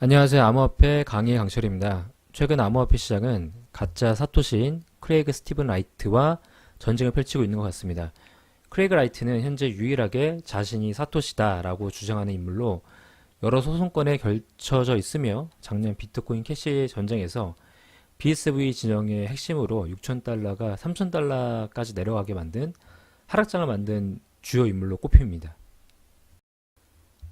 안녕하세요. 암호화폐 강의 강철입니다. 최근 암호화폐 시장은 가짜 사토시인 크레이그 스티븐 라이트와 전쟁을 펼치고 있는 것 같습니다. 크레이그 라이트는 현재 유일하게 자신이 사토시다라고 주장하는 인물로 여러 소송권에 걸쳐져 있으며 작년 비트코인 캐시 전쟁에서 BSV 진영의 핵심으로 6,000달러가 3,000달러까지 내려가게 만든 하락장을 만든 주요 인물로 꼽힙니다.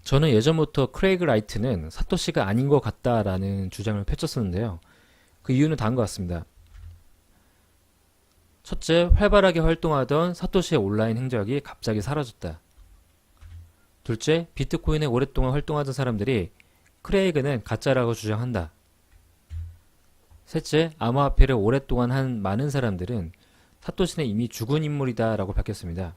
저는 예전부터 크레이그 라이트는 사토시가 아닌 것 같다라는 주장을 펼쳤었는데요. 그 이유는 다른 것 같습니다. 첫째, 활발하게 활동하던 사토시의 온라인 행적이 갑자기 사라졌다. 둘째, 비트코인에 오랫동안 활동하던 사람들이 크레이그는 가짜라고 주장한다. 셋째, 암호화폐를 오랫동안 한 많은 사람들은 사토시는 이미 죽은 인물이다 라고 밝혔습니다.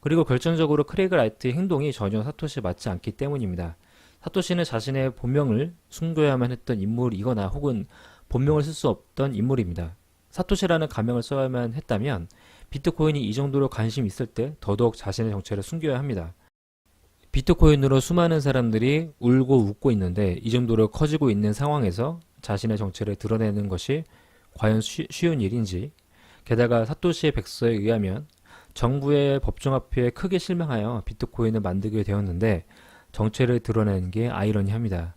그리고 결정적으로 크레이그 라이트의 행동이 전혀 사토시에 맞지 않기 때문입니다. 사토시는 자신의 본명을 숨겨야만 했던 인물이거나 혹은 본명을 쓸 수 없던 인물입니다. 사토시라는 가명을 써야만 했다면 비트코인이 이 정도로 관심이 있을 때 더더욱 자신의 정체를 숨겨야 합니다. 비트코인으로 수많은 사람들이 울고 웃고 있는데 이 정도로 커지고 있는 상황에서 자신의 정체를 드러내는 것이 과연 쉬운 일인지, 게다가 사토시의 백서에 의하면 정부의 법정화폐에 크게 실망하여 비트코인을 만들게 되었는데 정체를 드러내는 게 아이러니합니다.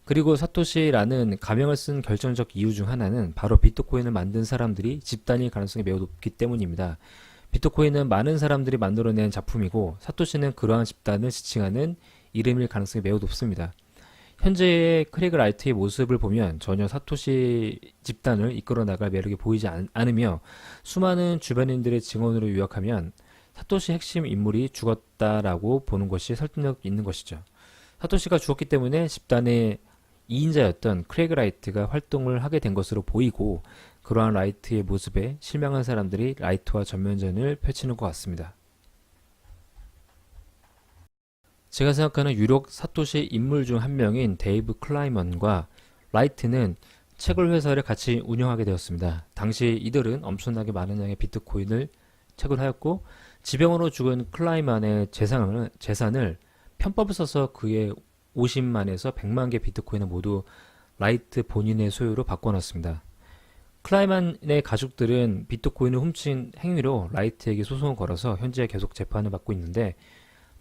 그리고 사토시라는 가명을 쓴 결정적 이유 중 하나는 바로 비트코인을 만든 사람들이 집단일 가능성이 매우 높기 때문입니다. 비트코인은 많은 사람들이 만들어낸 작품이고 사토시는 그러한 집단을 지칭하는 이름일 가능성이 매우 높습니다. 현재의 크레이그 라이트의 모습을 보면 전혀 사토시 집단을 이끌어 나갈 매력이 보이지 않으며 수많은 주변인들의 증언으로 요약하면 사토시 핵심 인물이 죽었다라고 보는 것이 설득력 있는 것이죠. 사토시가 죽었기 때문에 집단의 2인자였던 크레이그 라이트가 활동을 하게 된 것으로 보이고 그러한 라이트의 모습에 실망한 사람들이 라이트와 전면전을 펼치는 것 같습니다. 제가 생각하는 유력 사토시 인물 중 한 명인 데이브 클라이먼과 라이트는 채굴 회사를 같이 운영하게 되었습니다. 당시 이들은 엄청나게 많은 양의 비트코인을 채굴하였고 지병으로 죽은 클라이먼의 재산을 편법을 써서 그의 50만에서 100만 개 비트코인을 모두 라이트 본인의 소유로 바꿔놨습니다. 클라이먼의 가족들은 비트코인을 훔친 행위로 라이트에게 소송을 걸어서 현재 계속 재판을 받고 있는데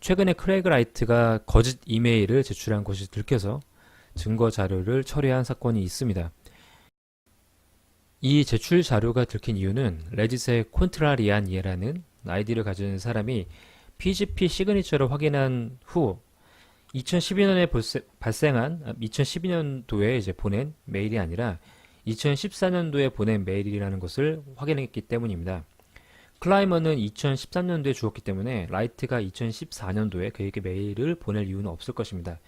최근에 크레이그 라이트가 거짓 이메일을 제출한 것이 들켜서 증거 자료를 철회한 사건이 있습니다. 이 제출 자료가 들킨 이유는 레딧의 콘트라리안이라는 아이디를 가진 사람이 PGP 시그니처를 확인한 후 2012년에 발생한 2012년도에 이제 보낸 메일이 아니라 2014년도에 보낸 메일이라는 것을 확인했기 때문입니다. 클라이먼은 2013년도에 죽었기 때문에 라이트가 2014년도에 그에게 메일을 보낼 이유는 없을 것입니다.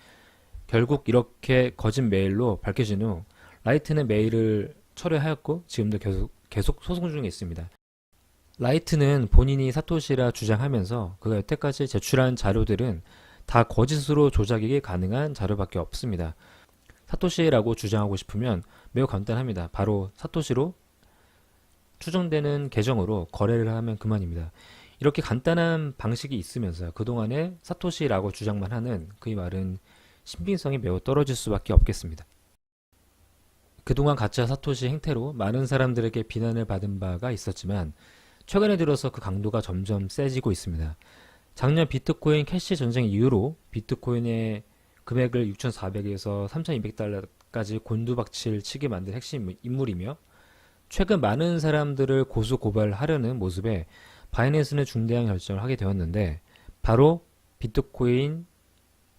결국 이렇게 거짓 메일로 밝혀진 후 라이트는 메일을 철회하였고 지금도 계속 소송 중에 있습니다. 라이트는 본인이 사토시라 주장하면서 그가 여태까지 제출한 자료들은 다 거짓으로 조작이 가능한 자료밖에 없습니다. 사토시라고 주장하고 싶으면 매우 간단합니다. 바로 사토시로 추정되는 계정으로 거래를 하면 그만입니다. 이렇게 간단한 방식이 있으면서 그동안에 사토시라고 주장만 하는 그의 말은 신빙성이 매우 떨어질 수밖에 없겠습니다. 그동안 가짜 사토시 행태로 많은 사람들에게 비난을 받은 바가 있었지만 최근에 들어서 그 강도가 점점 세지고 있습니다. 작년 비트코인 캐시 전쟁 이후로 비트코인의 금액을 6,400에서 3,200달러까지 곤두박질 치게 만든 핵심 인물이며 최근 많은 사람들을 고소 고발하려는 모습에 바이낸스는 중대한 결정을 하게 되었는데 바로 비트코인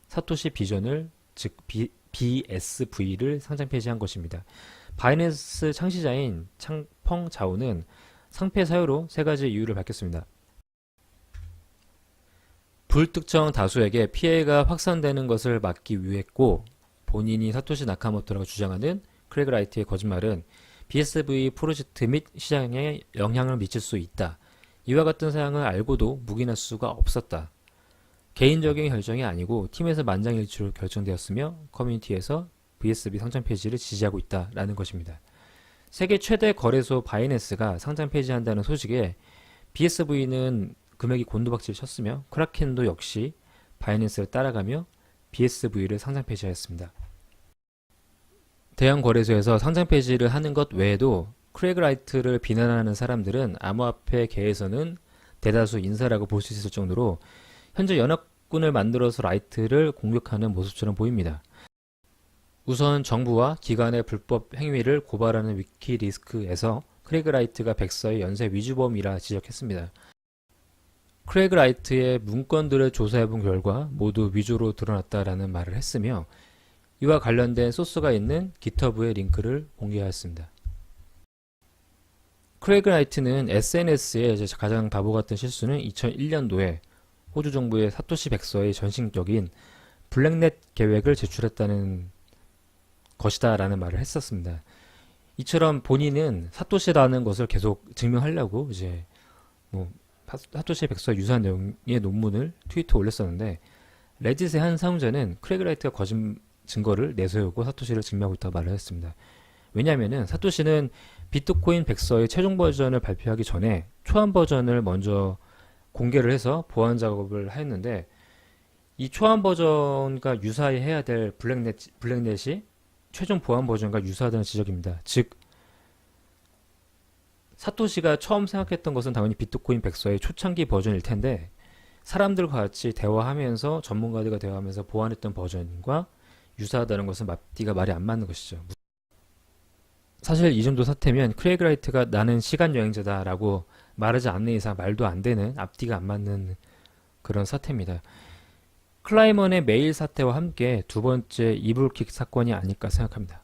사토시 비전을 즉 BSV를 상장 폐지한 것입니다. 바이낸스 창시자인 창펑 자오는 상폐 사유로 세 가지 이유를 밝혔습니다. 불특정 다수에게 피해가 확산되는 것을 막기 위했고 본인이 사토시 나카모토라고 주장하는 크레이그 라이트의 거짓말은 BSV 프로젝트 및 시장에 영향을 미칠 수 있다. 이와 같은 사항을 알고도 묵인할 수가 없었다. 개인적인 결정이 아니고 팀에서 만장일치로 결정되었으며 커뮤니티에서 BSV 상장 폐지를 지지하고 있다라는 것입니다. 세계 최대 거래소 바이낸스가 상장 폐지한다는 소식에 BSV는 금액이 곤두박질 쳤으며 크라켄도 역시 바이낸스를 따라가며 BSV를 상장 폐지하였습니다. 대형 거래소에서 상장 폐지를 하는 것 외에도 크레이그 라이트를 비난하는 사람들은 암호화폐계에서는 대다수 인사라고 볼 수 있을 정도로 현재 연합군을 만들어서 라이트를 공격하는 모습처럼 보입니다. 우선 정부와 기관의 불법 행위를 고발하는 위키리스크에서 크레이그 라이트가 백서의 연쇄 위주범이라 지적했습니다. 크레이그 라이트의 문건들을 조사해본 결과 모두 위조로 드러났다라는 말을 했으며 이와 관련된 소스가 있는 GitHub의 링크를 공개하였습니다. 크레이그 라이트는 SNS의 가장 바보 같은 실수는 2001년도에 호주 정부의 사토시 백서의 전식적인 블랙넷 계획을 제출했다는 것이다 라는 말을 했었습니다. 이처럼 본인은 사토시라는 것을 계속 증명하려고 이제 사토시 백서와 유사한 내용의 논문을 트위터에 올렸었는데 레딧의 한 사용자는 크레이그 라이트가 거짓 증거를 내세우고 사토시를 증명하고 있다고 말을 했습니다. 왜냐하면 사토시는 비트코인 백서의 최종 버전을 발표하기 전에 초안 버전을 먼저 공개를 해서 보안 작업을 하였는데 이 초안 버전과 유사해야 될 블랙넷이 최종 보안 버전과 유사하다는 지적입니다. 즉 사토시가 처음 생각했던 것은 당연히 비트코인 백서의 초창기 버전일 텐데 사람들과 같이 대화하면서 전문가들과 대화하면서 보완했던 버전과 유사하다는 것은 앞뒤가 말이 안 맞는 것이죠. 사실 이 정도 사태면 크레이그 라이트가 나는 시간 여행자다 라고 말하지 않는 이상 말도 안 되는 앞뒤가 안 맞는 그런 사태입니다. 클라이먼의 메일 사태와 함께 두 번째 이불킥 사건이 아닐까 생각합니다.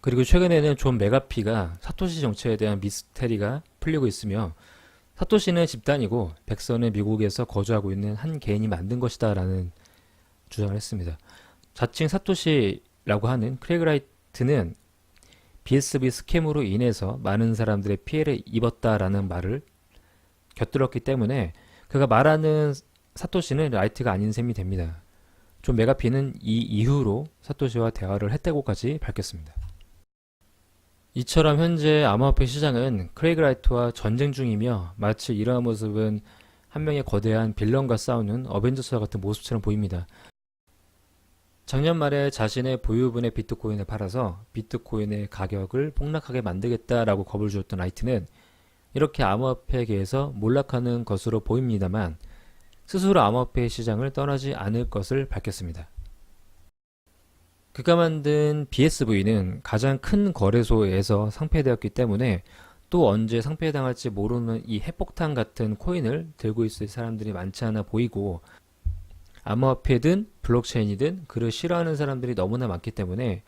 그리고 최근에는 존 메가피가 사토시 정체에 대한 미스테리가 풀리고 있으며 사토시는 집단이고 백서는 미국에서 거주하고 있는 한 개인이 만든 것이다 라는 주장을 했습니다. 자칭 사토시라고 하는 크레이그 라이트는 BSV 스캠으로 인해서 많은 사람들의 피해를 입었다라는 말을 곁들였기 때문에 그가 말하는 사토시는 라이트가 아닌 셈이 됩니다. 존 메가피는 이 이후로 사토시와 대화를 했다고까지 밝혔습니다. 이처럼 현재 암호화폐 시장은 크레이그 라이트와 전쟁 중이며 마치 이러한 모습은 한 명의 거대한 빌런과 싸우는 어벤져스와 같은 모습처럼 보입니다. 작년 말에 자신의 보유분의 비트코인을 팔아서 비트코인의 가격을 폭락하게 만들겠다라고 겁을 주었던 라이트는 이렇게 암호화폐계에서 몰락하는 것으로 보입니다만 스스로 암호화폐 시장을 떠나지 않을 것을 밝혔습니다. 그가 만든 BSV는 가장 큰 거래소에서 상폐되었기 때문에 또 언제 상폐당할지 모르는 이 핵폭탄 같은 코인을 들고 있을 사람들이 많지 않아 보이고 암호화폐든 블록체인이든 그를 싫어하는 사람들이 너무나 많기 때문에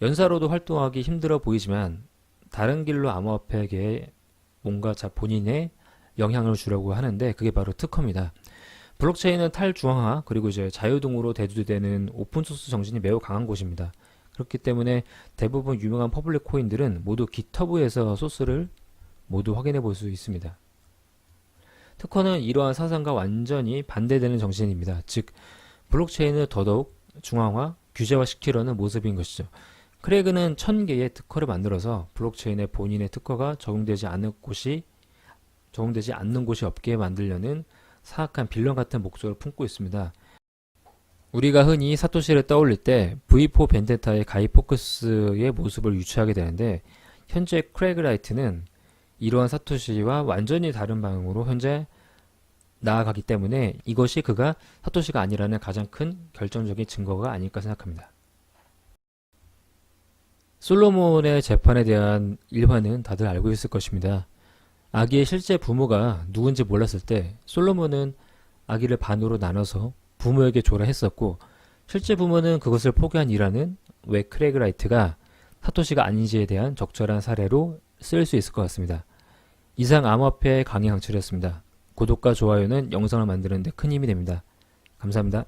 연사로도 활동하기 힘들어 보이지만 다른 길로 암호화폐계에 뭔가 본인의 영향을 주려고 하는데 그게 바로 특허입니다. 블록체인은 탈중앙화 그리고 이제 자유등으로 대두되는 오픈소스 정신이 매우 강한 곳입니다. 그렇기 때문에 대부분 유명한 퍼블릭 코인들은 모두 GitHub에서 소스를 모두 확인해 볼 수 있습니다. 특허는 이러한 사상과 완전히 반대되는 정신입니다. 즉 블록체인을 더더욱 중앙화, 규제화시키려는 모습인 것이죠. 크레이그는 1000개의 특허를 만들어서 블록체인에 본인의 특허가 적용되지 않는 곳이 없게 만들려는 사악한 빌런 같은 목적을 품고 있습니다. 우리가 흔히 사토시를 떠올릴 때 V4 벤데타의 가이 포커스의 모습을 유추하게 되는데 현재 크레이그 라이트는 이러한 사토시와 완전히 다른 방향으로 현재 나아가기 때문에 이것이 그가 사토시가 아니라는 가장 큰 결정적인 증거가 아닐까 생각합니다. 솔로몬의 재판에 대한 일화는 다들 알고 있을 것입니다. 아기의 실제 부모가 누군지 몰랐을 때 솔로몬은 아기를 반으로 나눠서 부모에게 줘라 했었고 실제 부모는 그것을 포기한 이유는 왜 크레이그 라이트가 사토시가 아닌지에 대한 적절한 사례로 쓰일 수 있을 것 같습니다. 이상 암호화폐 강의 강철이었습니다. 구독과 좋아요는 영상을 만드는 데 큰 힘이 됩니다. 감사합니다.